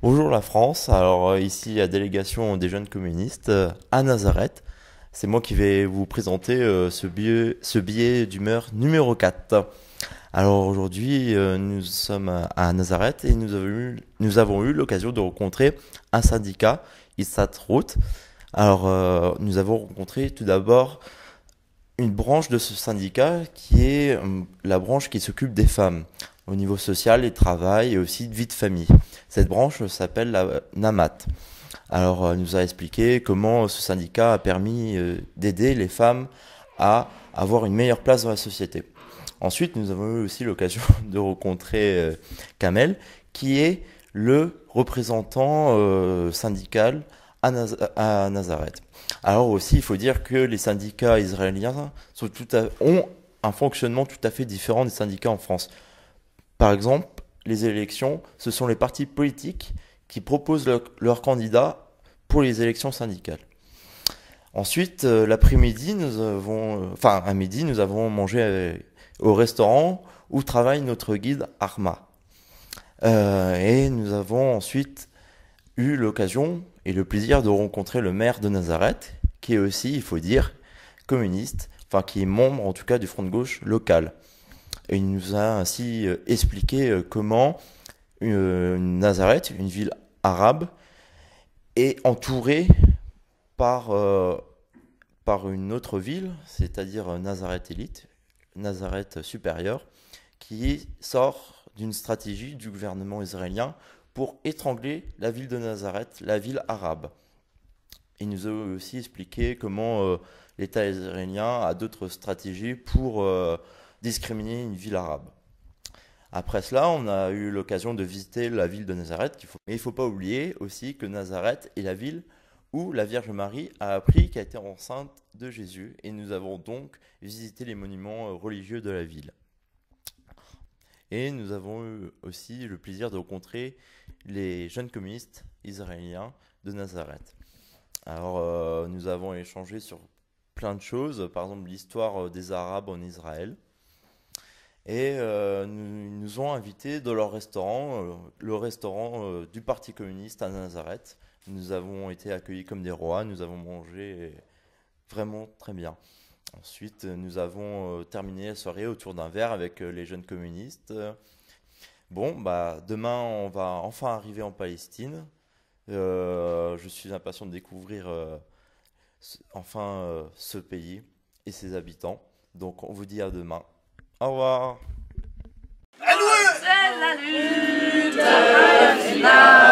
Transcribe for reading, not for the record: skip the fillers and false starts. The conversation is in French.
Bonjour la France, alors ici la délégation des jeunes communistes à Nazareth. C'est moi qui vais vous présenter ce billet d'humeur numéro 4. Alors aujourd'hui nous sommes à Nazareth et nous avons eu l'occasion de rencontrer un syndicat, Issat Route. Alors nous avons rencontré tout d'abord une branche de ce syndicat qui est la branche qui s'occupe des femmes au niveau social et travail et aussi de vie de famille. Cette branche s'appelle la NAMAT. Alors, elle nous a expliqué comment ce syndicat a permis d'aider les femmes à avoir une meilleure place dans la société. Ensuite, nous avons eu aussi l'occasion de rencontrer Kamel, qui est le représentant syndical à Nazareth. Alors aussi, il faut dire que les syndicats israéliens ont un fonctionnement tout à fait différent des syndicats en France. Par exemple, les élections, ce sont les partis politiques qui proposent leurs candidats pour les élections syndicales. Ensuite, l'après-midi, à midi, nous avons mangé au restaurant où travaille notre guide Arma. Et nous avons ensuite eu l'occasion et le plaisir de rencontrer le maire de Nazareth, qui est aussi, il faut dire, communiste, enfin qui est membre en tout cas du Front de gauche local. Et il nous a ainsi expliqué comment Nazareth, une ville arabe, est entourée par, euh, par une autre ville, c'est-à-dire Nazareth Élite, Nazareth supérieure, qui sort d'une stratégie du gouvernement israélien pour étrangler la ville de Nazareth, la ville arabe. Il nous a aussi expliqué comment l'État israélien a d'autres stratégies pour discriminer une ville arabe. Après cela, on a eu l'occasion de visiter la ville de Nazareth. Mais il ne faut pas oublier aussi que Nazareth est la ville où la Vierge Marie a appris qu'elle était enceinte de Jésus. Et nous avons donc visité les monuments religieux de la ville. Et nous avons eu aussi le plaisir de rencontrer les jeunes communistes israéliens de Nazareth. Alors, nous avons échangé sur plein de choses, par exemple l'histoire des Arabes en Israël. Et ils nous ont invités dans leur restaurant, le restaurant du Parti communiste à Nazareth. Nous avons été accueillis comme des rois, nous avons mangé vraiment très bien. Ensuite, nous avons terminé la soirée autour d'un verre avec les jeunes communistes. Bon, bah, demain, on va enfin arriver en Palestine. Je suis impatient de découvrir ce pays et ses habitants. Donc, on vous dit à demain. Au revoir. C'est la lutte finale.